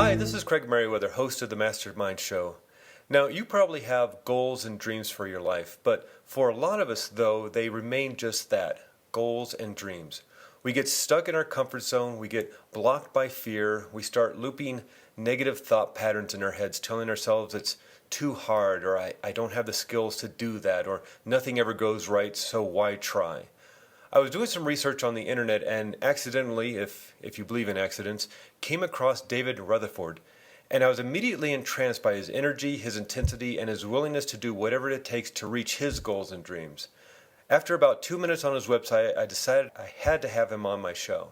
Hi, this is Craig Merriweather, host of the Mastermind Show. Now, you probably have goals and dreams for your life, but for a lot of us, though, they remain just that, goals and dreams. We get stuck in our comfort zone, we get blocked by fear, we start looping negative thought patterns in our heads, telling ourselves it's too hard, or I don't have the skills to do that, or nothing ever goes right, so why try? I was doing some research on the internet and accidentally, if you believe in accidents, came across David Rutherford. And I was immediately entranced by his energy, his intensity, and his willingness to do whatever it takes to reach his goals and dreams. After about 2 minutes on his website, I decided I had to have him on my show.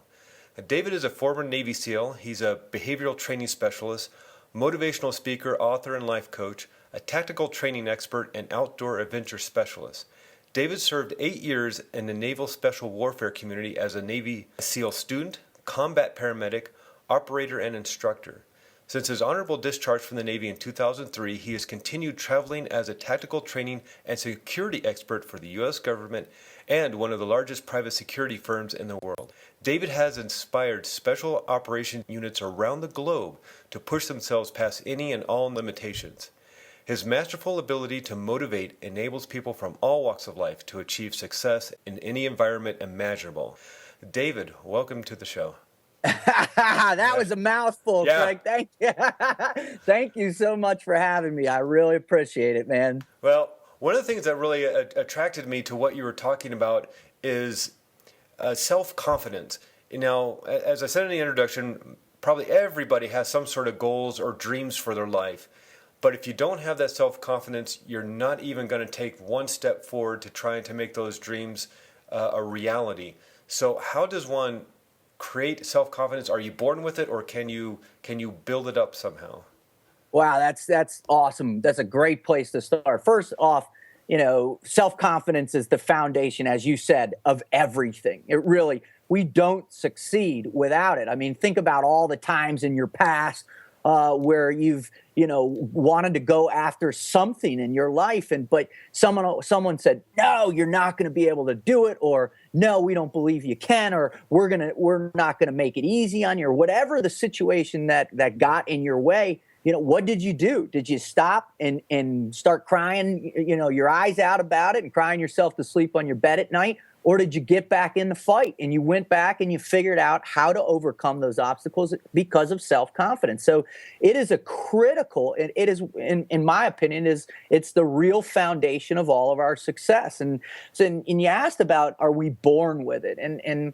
David is a former Navy SEAL. He's a behavioral training specialist, motivational speaker, author, and life coach, a tactical training expert, and outdoor adventure specialist. David served 8 years in the Naval Special Warfare community as a Navy SEAL student, combat paramedic, operator, and instructor. Since his honorable discharge from the Navy in 2003, he has continued traveling as a tactical training and security expert for the U.S. government and one of the largest private security firms in the world. David has inspired special operation units around the globe to push themselves past any and all limitations. His masterful ability to motivate enables people from all walks of life to achieve success in any environment imaginable. David, welcome to the show. That was a mouthful, Yeah. Craig. Thank you. Thank you so much for having me. I really appreciate it, man. Well, one of the things that really attracted me to what you were talking about is self-confidence. Now, as I said in the introduction, probably everybody has some sort of goals or dreams for their life. But if you don't have that self-confidence, you're not even going to take one step forward to trying to make those dreams a reality. So how does one create self-confidence? Are you born with it, or can you build it up somehow? Wow, that's awesome. That's a great place to start. First off, self-confidence is the foundation, as you said, of everything. We don't succeed without it. I mean, think about all the times in your past where you've wanted to go after something in your life, but someone said, no, you're not going to be able to do it, or no, we don't believe you can, or we're not going to make it easy on you, or whatever the situation that got in your way. What did you do? Did you stop and start crying, your eyes out about it and crying yourself to sleep on your bed at night? Or did you get back in the fight and you went back and you figured out how to overcome those obstacles because of self-confidence? So it is it is, in my opinion, it's the real foundation of all of our success. And you asked about, are we born with it? And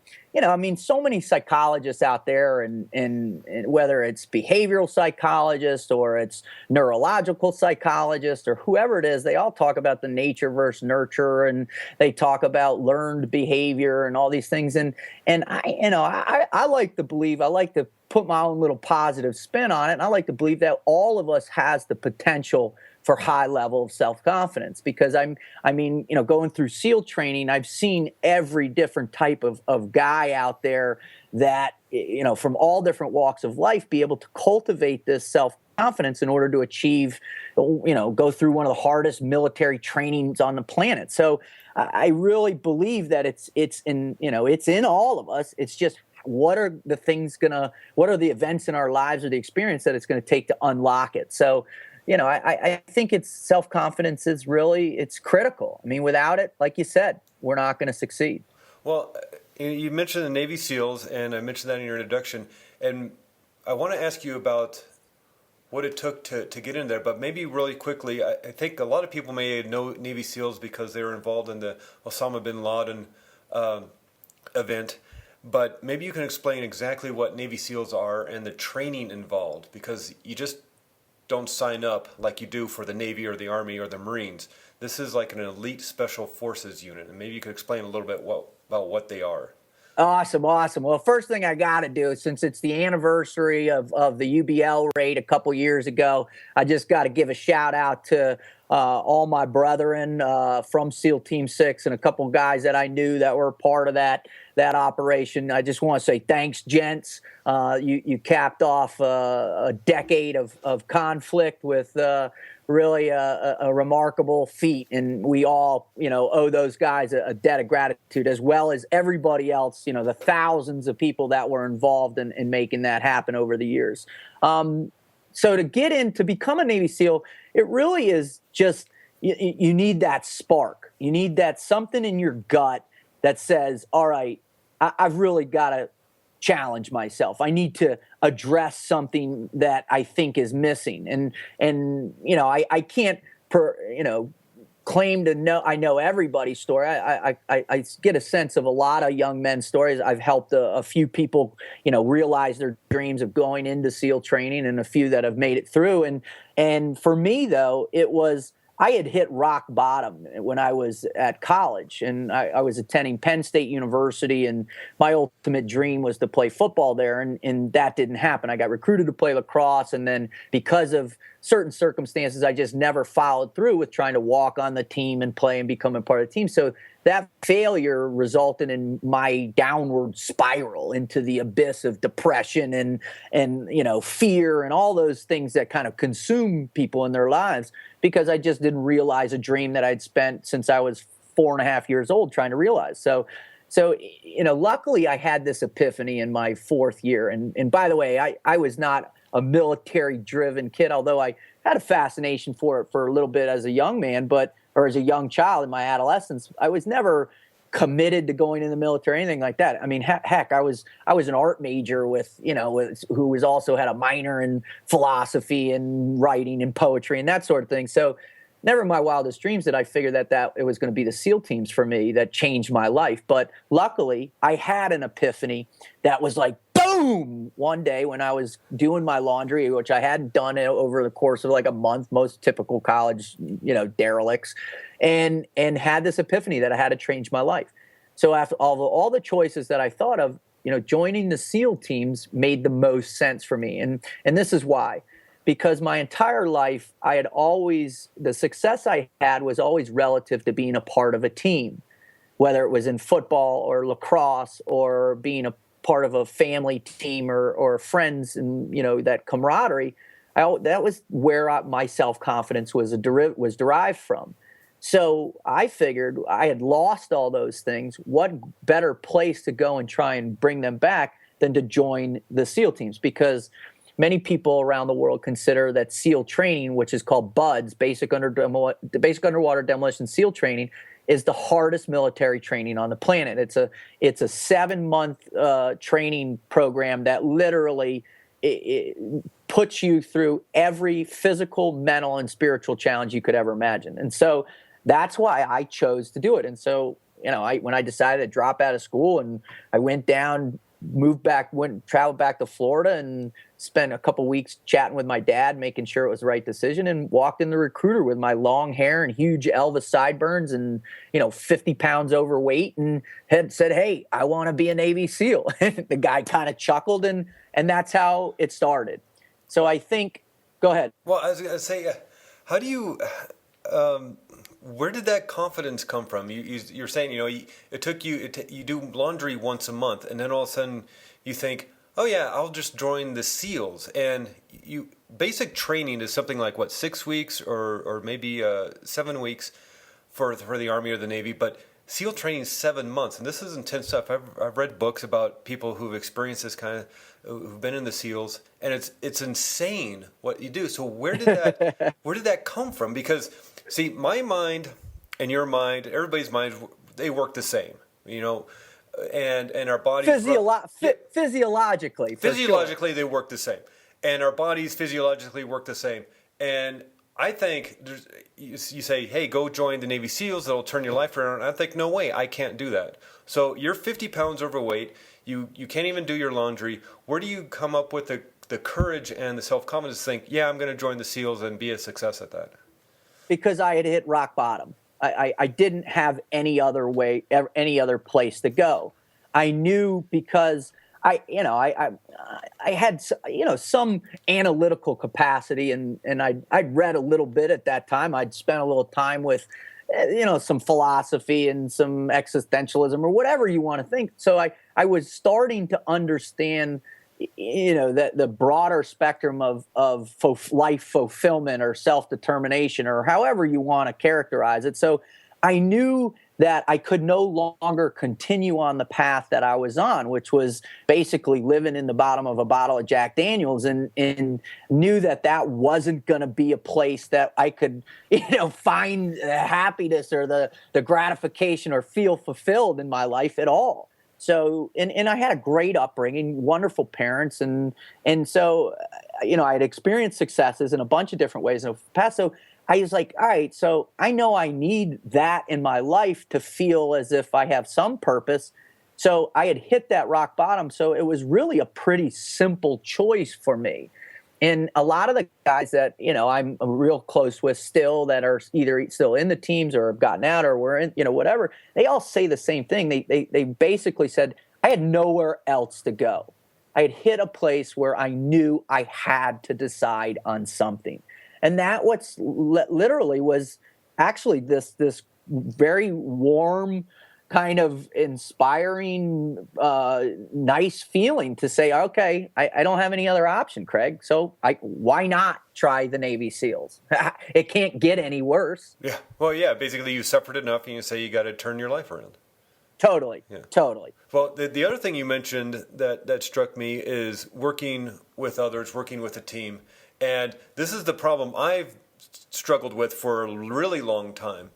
so many psychologists out there, and whether it's behavioral psychologists or it's neurological psychologists or whoever it is, they all talk about the nature versus nurture, and they talk about learned behavior and all these things. And I like to believe, I like to put my own little positive spin on it. And I like to believe that all of us has the potential for high level of self-confidence, because going through SEAL training, I've seen every different type of guy out there that, from all different walks of life, be able to cultivate this self-confidence in order to achieve, go through one of the hardest military trainings on the planet. So I really believe that it's in all of us. It's just, what are the events in our lives or the experience that it's going to take to unlock it? So, I think self-confidence is it's critical. I mean, without it, like you said, we're not going to succeed. Well, you mentioned the Navy SEALs, and I mentioned that in your introduction, and I want to ask you about what it took to get in there, but maybe really quickly, I think a lot of people may know Navy SEALs because they were involved in the Osama bin Laden event, but maybe you can explain exactly what Navy SEALs are and the training involved, because you just don't sign up like you do for the Navy or the Army or the Marines. This is like an elite special forces unit, and maybe you could explain a little bit about what they are. Awesome. Well, first thing I got to do, since it's the anniversary of the UBL raid a couple years ago, I just got to give a shout out to all my brethren from SEAL Team 6 and a couple guys that I knew that were part of that operation. I just want to say thanks, gents. You capped off a decade of conflict with really a remarkable feat, and we all, owe those guys a debt of gratitude, as well as everybody else, the thousands of people that were involved in making that happen over the years. So to become a Navy SEAL, it really is just, you need that spark. You need that something in your gut that says, all right, I've really got to challenge myself. I need to address something that I think is missing. And I can't claim to know I know everybody's story. I get a sense of a lot of young men's stories. I've helped a few people, realize their dreams of going into SEAL training, and a few that have made it through. And for me, though, I had hit rock bottom when I was at college, and I was attending Penn State University, and my ultimate dream was to play football there, and that didn't happen. I got recruited to play lacrosse, and then because of certain circumstances, I just never followed through with trying to walk on the team and play and become a part of the team. So that failure resulted in my downward spiral into the abyss of depression and fear and all those things that kind of consume people in their lives, because I just didn't realize a dream that I'd spent since I was 4.5 years old trying to realize. So luckily I had this epiphany in my 4th year. And by the way, I was not a military driven kid, although I had a fascination for it for a little bit as a young man, or as a young child in my adolescence. I was never committed to going in the military or anything like that. I mean, heck, I was an art major who was also had a minor in philosophy and writing and poetry and that sort of thing. So never in my wildest dreams did I figure that it was going to be the SEAL teams for me that changed my life. But luckily, I had an epiphany that was like, boom, one day when I was doing my laundry, which I hadn't done over the course of like a month, most typical college, derelicts, and had this epiphany that I had to change my life. So after all the choices that I thought of, joining the SEAL teams made the most sense for me. And this is why. Because my entire life, the success I had was always relative to being a part of a team, whether it was in football or lacrosse or being a part of a family team or friends, and that camaraderie. That was where my self-confidence was derived from. So I figured I had lost all those things. What better place to go and try and bring them back than to join the SEAL teams? Because many people around the world consider that SEAL training, which is called BUDS, Basic Underwater Demolition SEAL Training, is the hardest military training on the planet. It's a 7-month training program that literally it puts you through every physical, mental, and spiritual challenge you could ever imagine. And so that's why I chose to do it. And so, when I decided to drop out of school, and I went down, traveled back to Florida, and spent a couple weeks chatting with my dad, making sure it was the right decision, and walked in the recruiter with my long hair and huge Elvis sideburns and 50 pounds overweight, and had said, "Hey, I want to be a Navy SEAL." And the guy kind of chuckled, and that's how it started. So I think, go ahead. Well, I was going to say, how do you? Where did that confidence come from? You're saying, it took you, you do laundry once a month, and then all of a sudden you think, oh yeah, I'll just join the SEALs. And basic training is something like, what, 6 weeks or maybe 7 weeks for the Army or the Navy, but SEAL training is 7 months, and this is intense stuff. I've read books about people who've experienced this who've been in the SEALs, and it's insane what you do. So where did that come from? Because see, my mind and your mind, everybody's mind, they work the same, and our bodies physiologically, they work the same, and our bodies physiologically work the same. And I think you say, hey, go join the Navy SEALs, that'll turn your life around. And I think, no way, I can't do that. So you're 50 pounds overweight, you can't even do your laundry. Where do you come up with the courage and the self-confidence to think, yeah, I'm going to join the SEALs and be a success at that? Because I had hit rock bottom. I didn't have any other place to go. I knew, because I had some analytical capacity, and I'd read a little bit at that time. I'd spent a little time with some philosophy and some existentialism or whatever you want to think. So I was starting to understand that the broader spectrum of life fulfillment or self-determination or however you want to characterize it. So I knew that I could no longer continue on the path that I was on, which was basically living in the bottom of a bottle of Jack Daniels, and knew that that wasn't going to be a place that I could, find the happiness or the gratification or feel fulfilled in my life at all. So, and I had a great upbringing, wonderful parents, and so, I had experienced successes in a bunch of different ways in the past. So I was like, all right, so I know I need that in my life to feel as if I have some purpose. So I had hit that rock bottom. So it was really a pretty simple choice for me. And a lot of the guys that, I'm real close with still, that are either still in the teams or have gotten out or were in, whatever, they all say the same thing. They basically said, I had nowhere else to go. I had hit a place where I knew I had to decide on something. And that literally was actually this very warm, kind of inspiring, nice feeling to say, okay, I don't have any other option, Craig. So why not try the Navy SEALs? It can't get any worse. Yeah. Well, yeah. Basically, you suffered enough, and you say you got to turn your life around. Totally. Yeah. Totally. Well, the other thing you mentioned that struck me is working with others, working with a team. And this is the problem I've struggled with for a really long time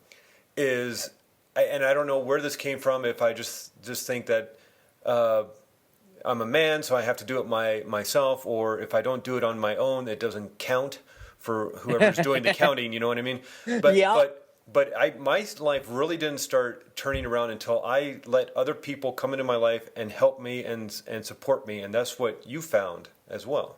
is, and I don't know where this came from, if I just think that I'm a man, so I have to do it myself, or if I don't do it on my own, it doesn't count for whoever's doing the counting, you know what I mean? But yeah. But my life really didn't start turning around until I let other people come into my life and help me and support me, and that's what you found as well.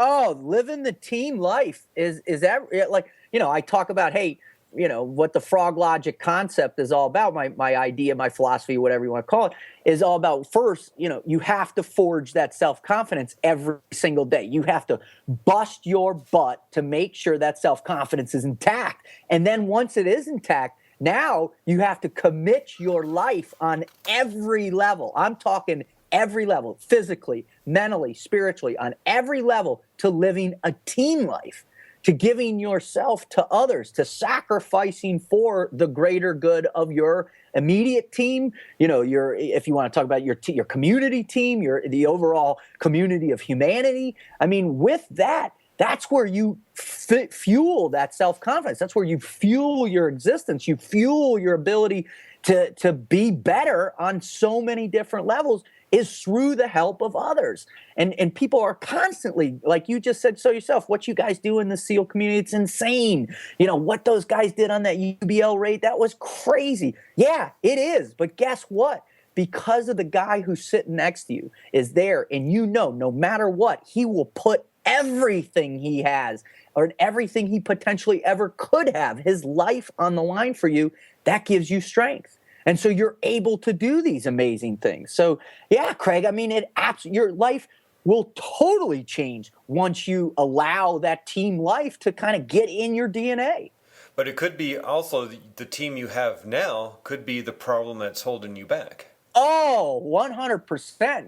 Oh, living the team life is that like, I talk about, hey, what the frog logic concept is all about. My idea, my philosophy, whatever you want to call it, is all about first, you have to forge that self-confidence every single day. You have to bust your butt to make sure that self-confidence is intact. And then once it is intact, now you have to commit your life on every level. I'm talking every level, physically, mentally, spiritually, on every level, to living a team life, to giving yourself to others, to sacrificing for the greater good of your immediate team, if you want to talk about your community team, the overall community of humanity. I mean, with that, that's where you fuel that self-confidence. That's where you fuel your existence. You fuel your ability to be better on so many different levels, is through the help of others. And people are constantly, like you just said so yourself, what you guys do in the SEAL community, it's insane. What those guys did on that UBL raid, that was crazy. Yeah, it is. But guess what? Because of the guy who's sitting next to you is there, and no matter what, he will put everything he has or everything he potentially ever could have, his life on the line for you. That gives you strength. And so you're able to do these amazing things. So, yeah, Craig, I mean, your life will totally change once you allow that team life to kind of get in your DNA. But it could be also the team you have now could be the problem that's holding you back. Oh, 100%.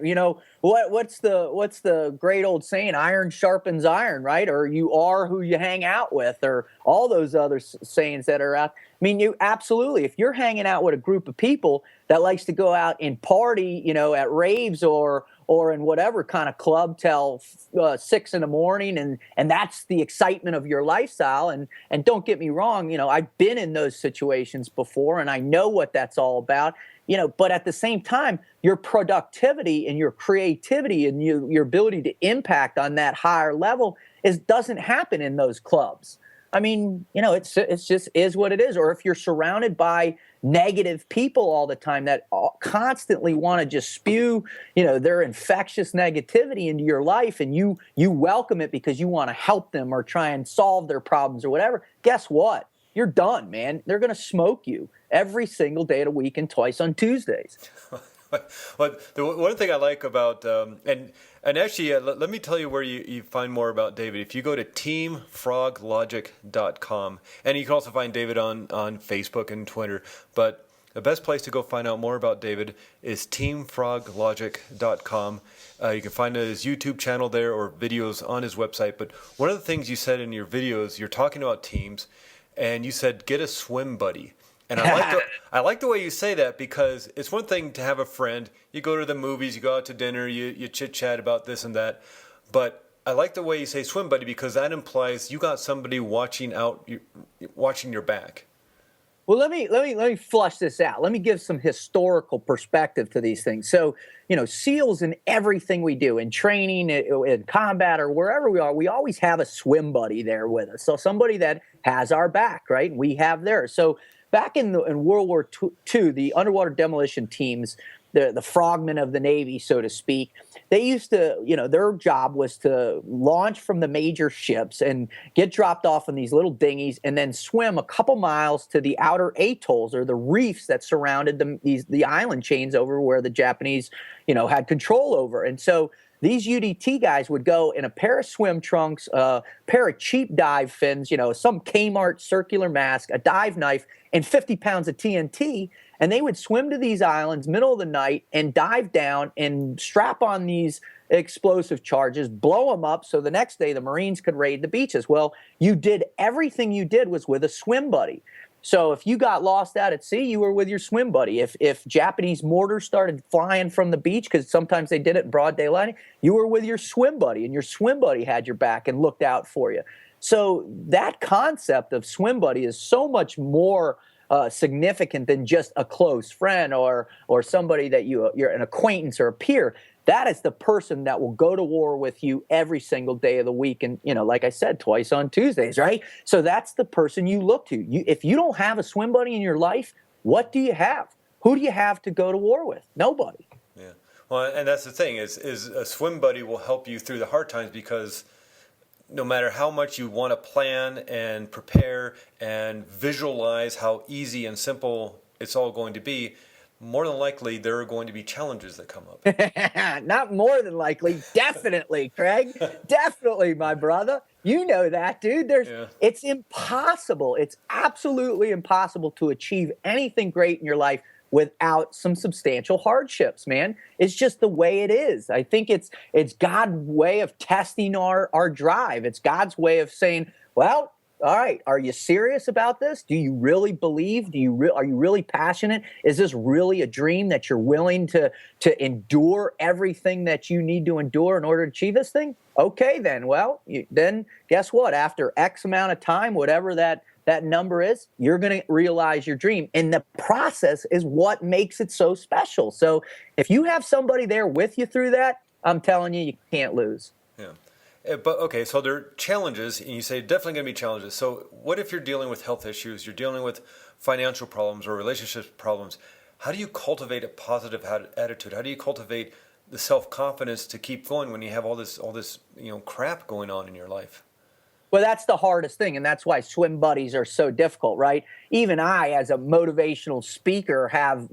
What's the great old saying? Iron sharpens iron, right? Or you are who you hang out with, or all those other sayings that are out. I mean, you absolutely, if you're hanging out with a group of people that likes to go out and party, at raves or in whatever kind of club till 6 a.m, and that's the excitement of your lifestyle. And don't get me wrong, I've been in those situations before, and I know what that's all about. But at the same time, your productivity and your creativity and your ability to impact on that higher level doesn't happen in those clubs. I mean, it's just is what it is. Or if you're surrounded by negative people all the time that constantly want to just spew, their infectious negativity into your life, and you welcome it because you want to help them or try and solve their problems or whatever, guess what? You're done, man. They're going to smoke you every single day of the week and twice on Tuesdays. Well, the one thing I like about, and actually, let me tell you where you find more about David. If you go to teamfroglogic.com, and you can also find David on Facebook and Twitter, but The best place to go find out more about David is teamfroglogic.com. You can find his YouTube channel there or videos on his website. But one of the things you said in your videos, you're talking about teams, and you said get a swim buddy. And I like the way you say that, because it's one thing to have a friend. You go to the movies, you go out to dinner, you chit-chat about this and that. But I like the way you say swim buddy, because that implies you got somebody watching your back. Well, let me flush this out. Let me give some historical perspective to these things. So, SEALs in everything we do, in training, in combat, or wherever we are, we always have a swim buddy there with us. So somebody that has our back, right? We have theirs. So back in World War II, the underwater demolition teams, the frogmen of the Navy, so to speak, they used to, their job was to launch from the major ships and get dropped off in these little dinghies and then swim a couple miles to the outer atolls, or the reefs that surrounded the island chains over where the Japanese, had control over. And so these UDT guys would go in a pair of swim trunks, a pair of cheap dive fins, some Kmart circular mask, a dive knife, and 50 pounds of TNT. And they would swim to these islands middle of the night and dive down and strap on these explosive charges, blow them up so the next day the Marines could raid the beaches. Well, everything you did was with a swim buddy. So if you got lost out at sea, you were with your swim buddy. If Japanese mortars started flying from the beach, because sometimes they did it in broad daylight, you were with your swim buddy, and your swim buddy had your back and looked out for you. So that concept of swim buddy is so much more significant than just a close friend or somebody that you're an acquaintance or a peer. That is the person that will go to war with you every single day of the week. And, like I said, twice on Tuesdays, right? So that's the person you look to. If you don't have a swim buddy in your life, what do you have? Who do you have to go to war with? Nobody. Yeah. Well, and that's the thing is a swim buddy will help you through the hard times, because no matter how much you want to plan and prepare and visualize how easy and simple it's all going to be, more than likely there are going to be challenges that come up. Not more than likely, definitely, Craig. Definitely, my brother. You know that, dude. It's impossible. It's absolutely impossible to achieve anything great in your life without some substantial hardships, man. It's just the way it is. I think it's God's way of testing our drive. It's God's way of saying, well, all right, are you serious about this? Do you really believe? Are you really passionate? Is this really a dream that you're willing to endure everything that you need to endure in order to achieve this thing? Okay, then. Well, then guess what? After X amount of time, whatever that number is, you're going to realize your dream. And the process is what makes it so special. So if you have somebody there with you through that, I'm telling you, you can't lose. Yeah. But okay, so there are challenges, and you say definitely going to be challenges. So what if you're dealing with health issues, you're dealing with financial problems or relationship problems? How do you cultivate a positive attitude? How do you cultivate the self-confidence to keep going when you have all this crap going on in your life? Well, that's the hardest thing, and that's why swim buddies are so difficult, right? Even I, as a motivational speaker, have,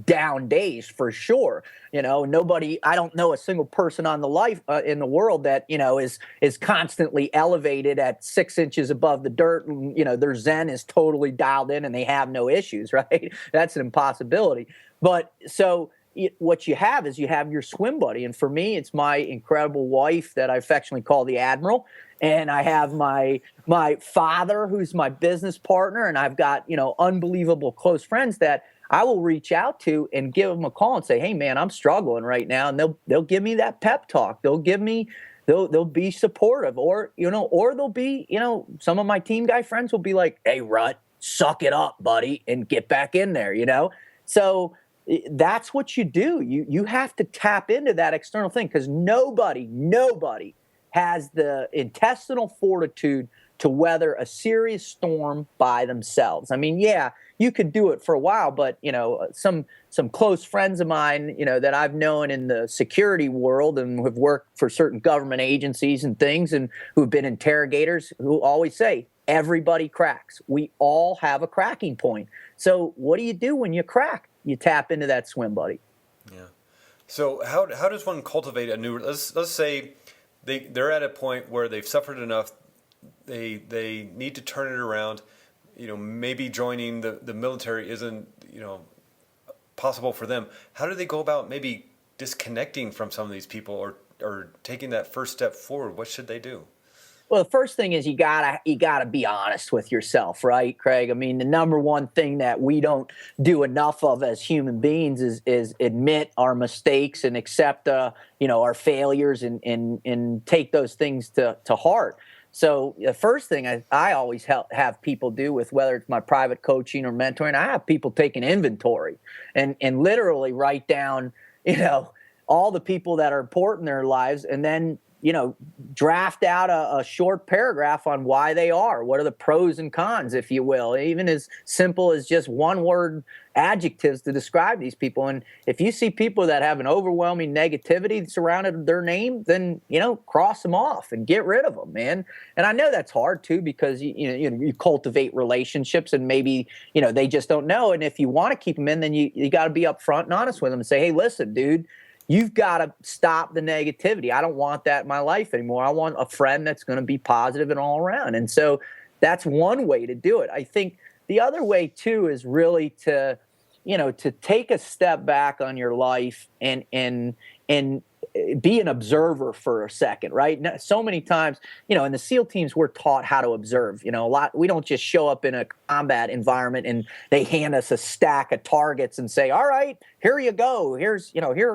down days for sure. I don't know a single person in the world that, is constantly elevated at 6 inches above the dirt, and, their Zen is totally dialed in and they have no issues, right? That's an impossibility. But so what you have is your swim buddy. And for me, it's my incredible wife that I affectionately call the Admiral. And I have my father, who's my business partner. And I've got, unbelievable close friends that I will reach out to and give them a call and say, hey, man, I'm struggling right now. And they'll give me that pep talk. They'll be supportive, or they'll be, some of my team guy friends will be like, hey, Rut, suck it up, buddy, and get back in there, So that's what you do. You have to tap into that external thing, because nobody has the intestinal fortitude to weather a serious storm by themselves. I mean, yeah, you could do it for a while, but some close friends of mine, that I've known in the security world and have worked for certain government agencies and things, and who've been interrogators, who always say, everybody cracks. We all have a cracking point. So what do you do when you crack? You tap into that swim buddy. Yeah. So how does one cultivate a new? Let's say they're at a point where they've suffered enough. They need to turn it around. Maybe joining the military isn't possible for them, how do they go about maybe disconnecting from some of these people, or taking that first step forward? What should they do? Well, the first thing is you gotta be honest with yourself, right, Craig? I mean, the number one thing that we don't do enough of as human beings is admit our mistakes and accept our failures, and take those things to heart. So the first thing I always have people do, with whether it's my private coaching or mentoring, I have people take an inventory and literally write down, all the people that are important in their lives, and then draft out a short paragraph on why they are. What are the pros and cons, if you will, even as simple as just one word adjectives to describe these people. And if you see people that have an overwhelming negativity surrounded their name, then, cross them off and get rid of them, man. And I know that's hard too, because you cultivate relationships, and maybe, they just don't know. And if you want to keep them in, then you got to be upfront and honest with them and say, hey, listen, dude, you've got to stop the negativity. I don't want that in my life anymore. I want a friend that's going to be positive and all around. And so that's one way to do it. I think the other way too is really to take a step back on your life and be an observer for a second, right? So many times, in the SEAL teams, we're taught how to observe. A lot. We don't just show up in a combat environment and they hand us a stack of targets and say, "All right, here you go. Here's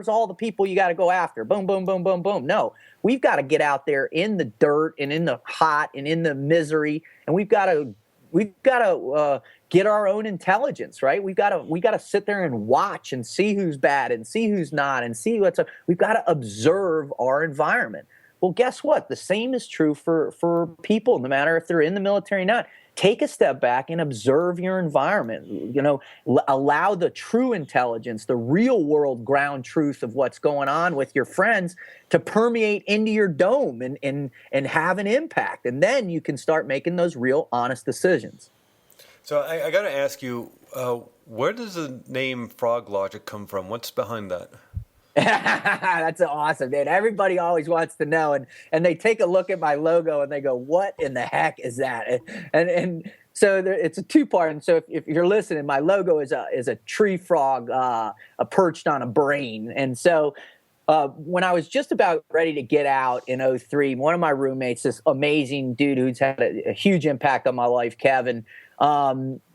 all the people you got to go after." Boom, boom, boom, boom, boom. No, we've got to get out there in the dirt and in the hot and in the misery, and we've got to get our own intelligence, right? We got to sit there and watch and see who's bad and see who's not, and see what's up. We've got to observe our environment. Well, guess what? The same is true for people, no matter if they're in the military or not. Take a step back and observe your environment. Allow the true intelligence, the real world ground truth of what's going on with your friends to permeate into your dome and have an impact. And then you can start making those real honest decisions. So I got to ask you, where does the name Frog Logic come from? What's behind that? That's awesome, man. Everybody always wants to know, and they take a look at my logo and they go, "What in the heck is that?" And so it's a two-part. And so if you're listening, my logo is a tree frog perched on a brain. And so when I was just about ready to get out in '03, one of my roommates, this amazing dude who's had a huge impact on my life, Kevin,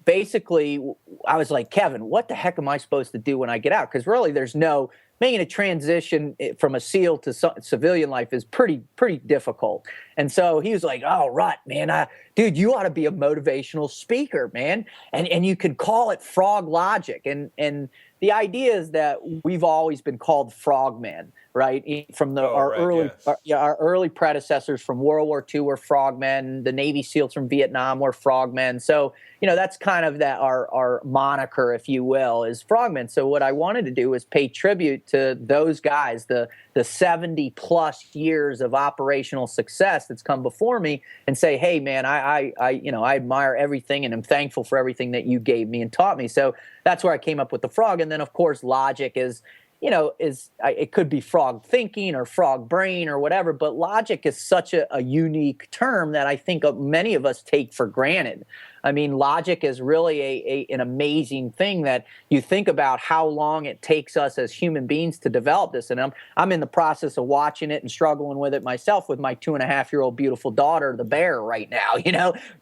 basically, I was like, "Kevin, what the heck am I supposed to do when I get out?" Because really, there's no making a transition from a SEAL to civilian life is pretty difficult. And so he was like, "Oh, Rut, man, dude, you ought to be a motivational speaker, man, and you could call it Frog Logic." And the idea is that we've always been called frogmen, right? From our early predecessors from World War II were frogmen. The Navy SEALs from Vietnam were frogmen. So that's kind of our moniker, if you will, is frogmen. So what I wanted to do was pay tribute to those guys, the 70 plus years of operational success that's come before me, and say, "Hey, man, I admire everything and I'm thankful for everything that you gave me and taught me." So that's where I came up with the frog. And then, of course, logic is it could be frog thinking or frog brain or whatever, but logic is such a unique term that I think many of us take for granted. I mean, logic is really an amazing thing that you think about how long it takes us as human beings to develop this. And I'm in the process of watching it and struggling with it myself with my 2.5-year-old beautiful daughter, the bear, right now,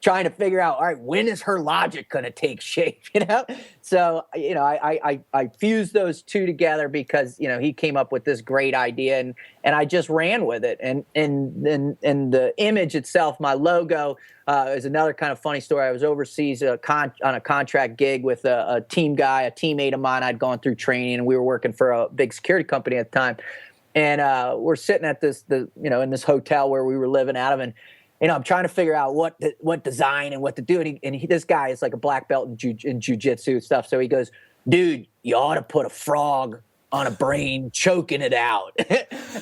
trying to figure out, all right, when is her logic going to take shape, So, I fused those two together because, he came up with this great idea and I just ran with it. And the image itself, my logo, is another kind of funny story. I was overseas on a contract gig with a teammate of mine. I'd gone through training, and we were working for a big security company at the time. And we're sitting at in this hotel where we were living out of, and I'm trying to figure out what design and what to do. And this guy is like a black belt in jujitsu stuff. So he goes, "Dude, you ought to put a frog on a brain choking it out."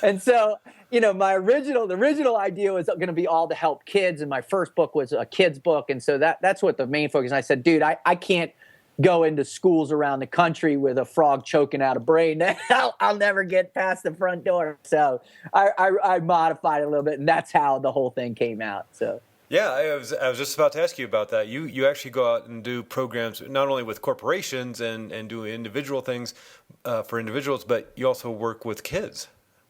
And so, the original idea was going to be all to help kids. And my first book was a kid's book. And so that's what the main focus. And I said, "Dude, I can't go into schools around the country with a frog choking out a brain. I'll never get past the front door." So I modified it a little bit, and that's how the whole thing came out. So. Yeah, I was just about to ask you about that. You actually go out and do programs not only with corporations and do individual things for individuals, but you also work with kids,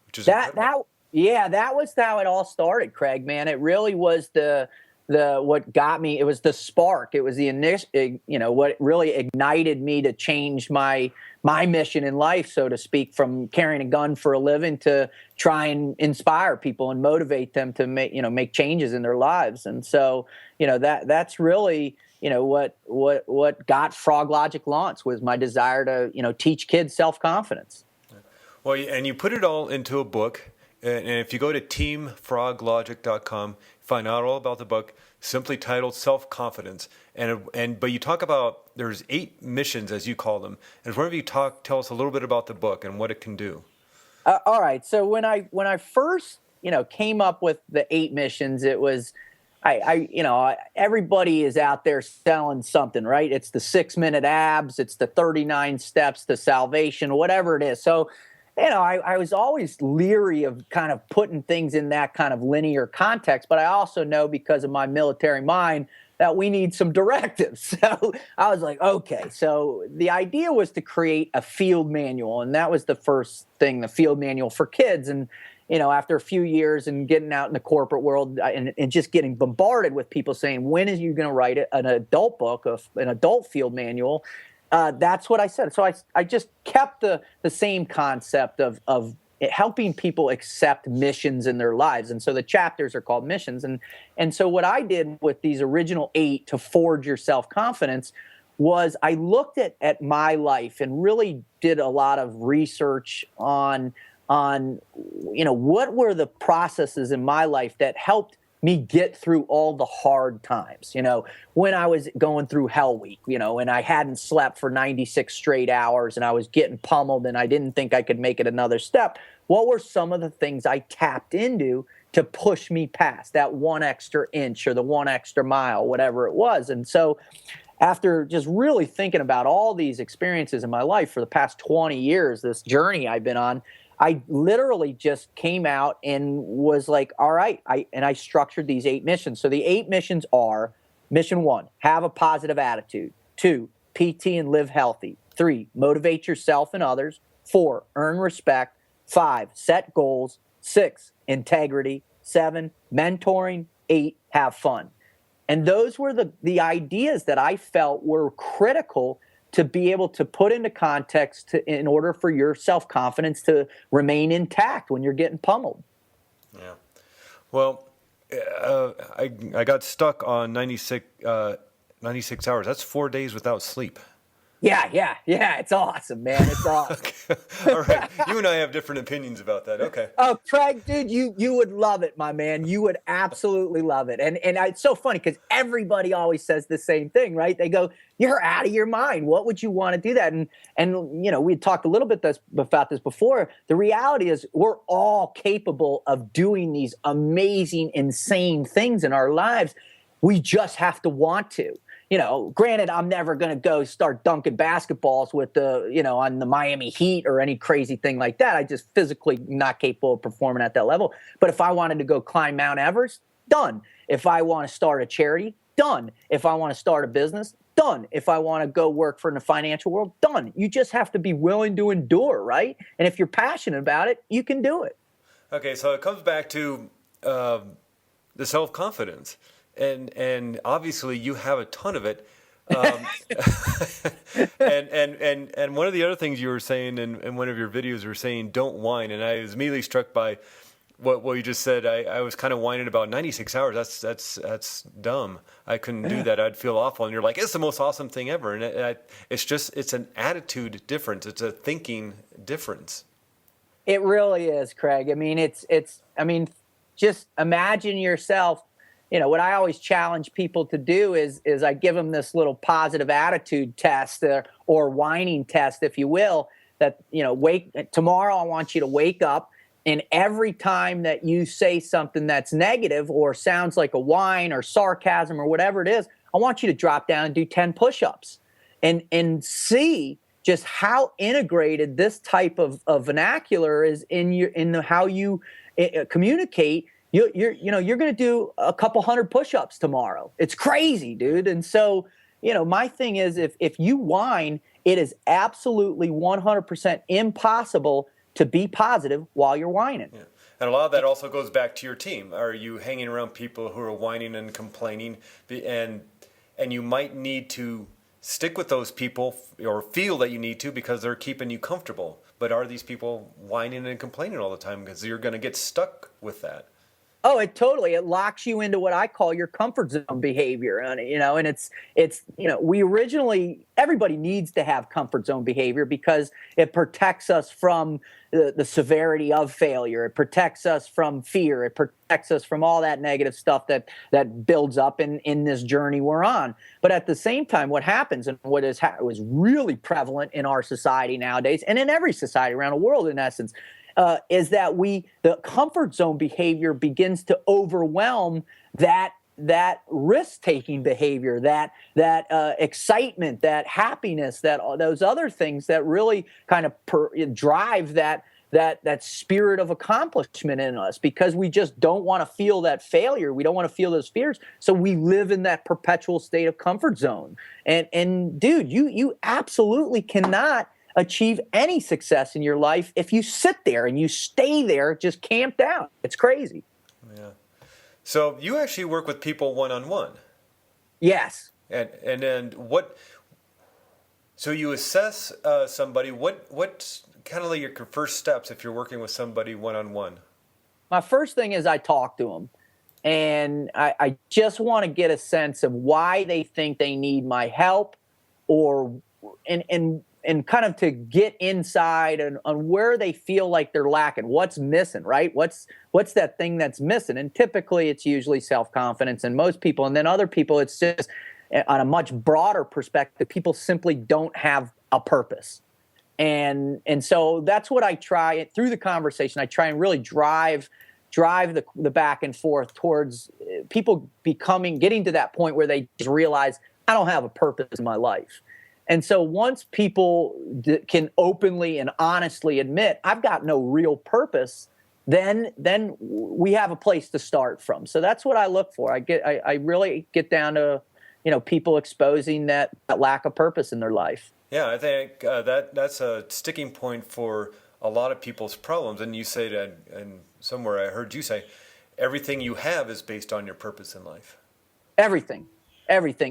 which is That incredible. that yeah, that was how it all started, Craig, man. It really was the what got me. It was the spark. It was the initial, what really ignited me to change my mission in life, so to speak, from carrying a gun for a living to try and inspire people and motivate them to make changes in their lives. And so, that's really, what got Frog Logic launched was my desire to, teach kids self-confidence. Well, and you put it all into a book. And if you go to teamfroglogic.com, find out all about the book, simply titled Self-Confidence. But you talk about there's 8 missions, as you call them. And whenever you tell us a little bit about the book and what it can do. All right. So when I first came up with the 8 missions, it was everybody is out there selling something, right? It's the 6-minute abs, it's the 39 steps to salvation, whatever it is. So I was always leery of kind of putting things in that kind of linear context, but I also know because of my military mind that we need some directives. So I was like, okay. So the idea was to create a field manual, and that was the first thing, the field manual for kids. And after a few years and getting out in the corporate world and just getting bombarded with people saying, when is you going to write an adult book, an adult field manual? That's what I said. So I just kept the same concept of helping people accept missions in their lives. And so the chapters are called missions. And so what I did with these original 8 to forge your self-confidence was I looked at my life and really did a lot of research on what were the processes in my life that helped me get through all the hard times, when I was going through Hell Week, and I hadn't slept for 96 straight hours and I was getting pummeled and I didn't think I could make it another step. What were some of the things I tapped into to push me past that 1 extra inch or the 1 extra mile, whatever it was? And so after just really thinking about all these experiences in my life for the past 20 years, this journey I've been on, I literally just came out and was like, all right, I structured these 8 missions. So the 8 missions are: mission 1, have a positive attitude; 2, PT and live healthy; 3, motivate yourself and others; 4, earn respect; 5, set goals; 6, integrity; 7, mentoring; 8, have fun. And those were the ideas that I felt were critical to be able to put into context in order for your self-confidence to remain intact when you're getting pummeled. Yeah. Well, I got stuck on 96 hours. That's 4 days without sleep. Yeah. It's awesome, man. It's awesome. Okay. All right. You and I have different opinions about that. Okay. Oh, Craig, dude, you would love it, my man. You would absolutely love it. And it's so funny because everybody always says the same thing, right? They go, "You're out of your mind. What would you want to do that?" And we talked a little bit about this before. The reality is we're all capable of doing these amazing, insane things in our lives. We just have to want to. Granted, I'm never going to go start dunking basketballs with on the Miami Heat or any crazy thing like that. I just physically not capable of performing at that level. But if I wanted to go climb Mount Everest, done. If I want to start a charity, done. If I want to start a business, done. If I want to go work for in the financial world, done. You just have to be willing to endure, right? And if you're passionate about it, you can do it. Okay, so it comes back to the self-confidence. And obviously you have a ton of it. And one of the other things you were saying in one of your videos, you were saying, don't whine. And I was immediately struck by what you just said. I was kind of whining about 96 hours. That's dumb. I couldn't do that. I'd feel awful. And you're like, it's the most awesome thing ever. And it's an attitude difference. It's a thinking difference. It really is, Craig. I mean, just imagine yourself. What I always challenge people to do is I give them this little positive attitude test or whining test, if you will, that, tomorrow I want you to wake up, and every time that you say something that's negative or sounds like a whine or sarcasm or whatever it is, I want you to drop down and do 10 push-ups and see just how integrated this type of vernacular is in how you communicate you're going to do a couple hundred push-ups tomorrow. It's crazy, dude. And so, my thing is, if you whine, it is absolutely 100% impossible to be positive while you're whining. Yeah. And a lot of that also goes back to your team. Are you hanging around people who are whining and complaining, and you might need to stick with those people or feel that you need to because they're keeping you comfortable? But are these people whining and complaining all the time? Because you're going to get stuck with that. Oh, it locks you into what I call your comfort zone behavior. And, and everybody needs to have comfort zone behavior because it protects us from the severity of failure. It protects us from fear. It protects us from all that negative stuff that builds up in this journey we're on. But at the same time, what happens and what was really prevalent in our society nowadays and in every society around the world, in essence, is that the comfort zone behavior begins to overwhelm that risk-taking behavior, that excitement, that happiness, those other things that really kind of drive that spirit of accomplishment in us, because we just don't want to feel that failure. We don't want to feel those fears. So we live in that perpetual state of comfort zone. And dude, you absolutely cannot achieve any success in your life if you sit there and you stay there just camped out. It's crazy. Yeah. So you actually work with people one-on-one. Yes. And then what? So you assess somebody. What's kind of like your first steps if you're working with somebody one-on-one? My first thing is I talk to them, and I just want to get a sense of why they think they need my help, and kind of to get inside on where they feel like they're lacking, what's missing, right? What's that thing that's missing? And typically it's usually self-confidence in most people. And then other people, it's just on a much broader perspective, people simply don't have a purpose. And so that's what I try through the conversation. I try and really drive the back and forth towards people getting to that point where they just realize, I don't have a purpose in my life. And so once people can openly and honestly admit, I've got no real purpose, then we have a place to start from. So that's what I look for. I really get down to, people exposing that lack of purpose in their life. Yeah, I think that's a sticking point for a lot of people's problems. And you say that, and somewhere I heard you say, everything you have is based on your purpose in life. Everything.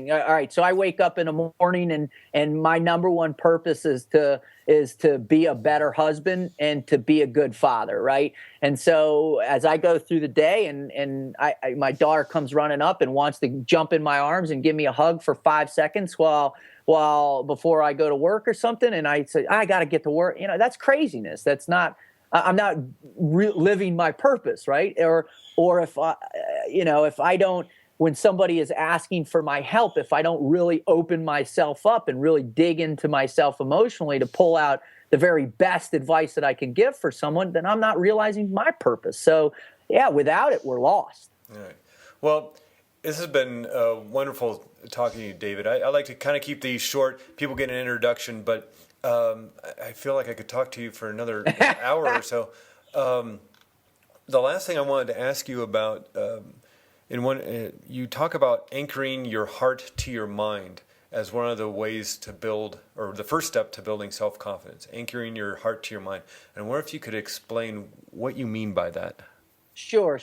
All right. So I wake up in the morning and my number one purpose is to be a better husband and to be a good father. Right. And so as I go through the day and my daughter comes running up and wants to jump in my arms and give me a hug for 5 seconds while before I go to work or something. And I say, I got to get to work. That's craziness. That's not, I'm not living my purpose. Right. Or if I don't, when somebody is asking for my help, if I don't really open myself up and really dig into myself emotionally to pull out the very best advice that I can give for someone, then I'm not realizing my purpose. So, yeah, without it, we're lost. All right. Well, this has been wonderful talking to you, David. I like to kind of keep these short. People get an introduction, but I feel like I could talk to you for another hour or so. The last thing I wanted to ask you about... you talk about anchoring your heart to your mind as one of the ways to build, or the first step to building self-confidence, anchoring your heart to your mind. And I wonder if you could explain what you mean by that. Sure.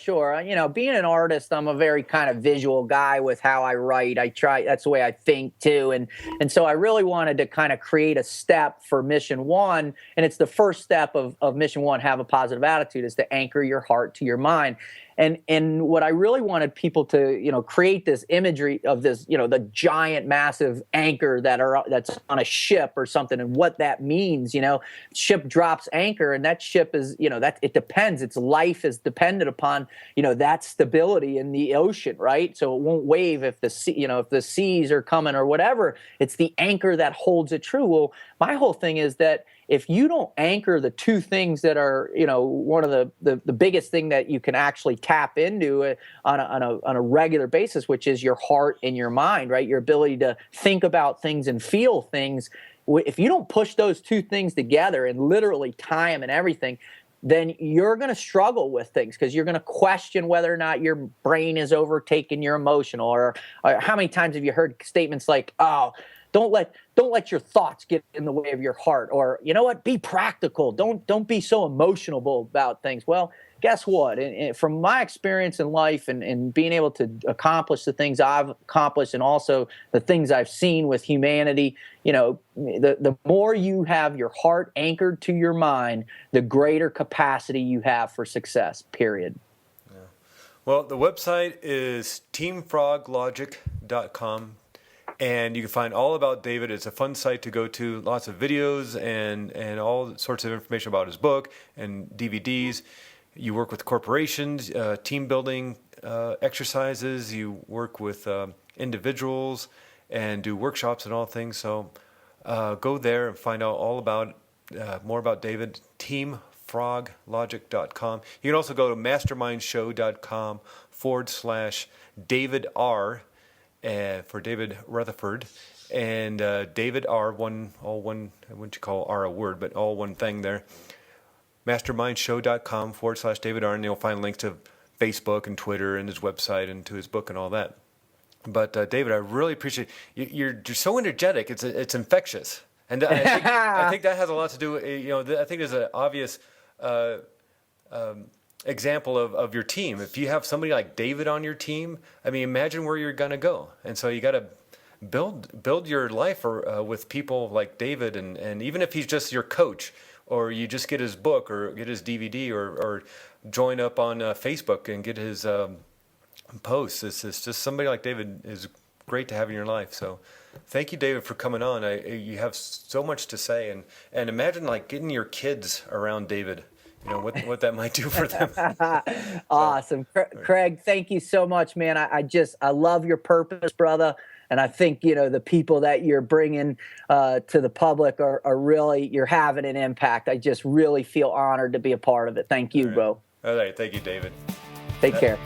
Being an artist, I'm a very kind of visual guy with how I write. That's the way I think too. And so I really wanted to kind of create a step for mission one. And it's the first step of mission one, have a positive attitude, is to anchor your heart to your mind. And what I really wanted people to, create this imagery of this, the giant, massive anchor that's on a ship or something, and what that means. Ship drops anchor, and that ship is, that it depends. Its life is dependent upon, that stability in the ocean, right? So it won't wave if the seas are coming or whatever. It's the anchor that holds it true. Well, my whole thing is that if you don't anchor the two things that are, one of the biggest thing that you can actually tap into on a regular basis, which is your heart and your mind, right? Your ability to think about things and feel things. If you don't push those two things together and literally tie them and everything, then you're going to struggle with things because you're going to question whether or not your brain is overtaking your emotional. Or how many times have you heard statements like, "Oh, don't let your thoughts get in the way of your heart," or, you know what, be practical. Don't be so emotional about things. Well, guess what? And from my experience in life and being able to accomplish the things I've accomplished, and also the things I've seen with humanity, the more you have your heart anchored to your mind, the greater capacity you have for success, period. Yeah. Well, the website is teamfroglogic.com. And you can find all about David. It's a fun site to go to. Lots of videos and all sorts of information about his book and DVDs. You work with corporations, team building exercises. You work with individuals and do workshops and all things. So go there and find out all about more about David. Teamfroglogic.com. You can also go to mastermindshow.com/David R. For David Rutherford, and David R, all one, I wouldn't you call R a word, but all one thing there. Mastermindshow.com/David R, and you'll find links to Facebook and Twitter and his website and to his book and all that. But David, I really appreciate you're so energetic. It's infectious, and I think that has a lot to do. I think there's an obvious example of your team. If you have somebody like David on your team, I mean, imagine where you're going to go. And so you got to build your life with people like David, and even if he's just your coach, or you just get his book or get his DVD or join up on Facebook and get his posts. It's just somebody like David is great to have in your life. So thank you, David, for coming on. You have so much to say, and imagine like getting your kids around David. What that might do for them. Awesome. Craig, thank you so much, man. I love your purpose, brother. And I think, the people that you're bringing to the public are really, you're having an impact. I just really feel honored to be a part of it. Thank you, bro. All right. Thank you, David. Take care.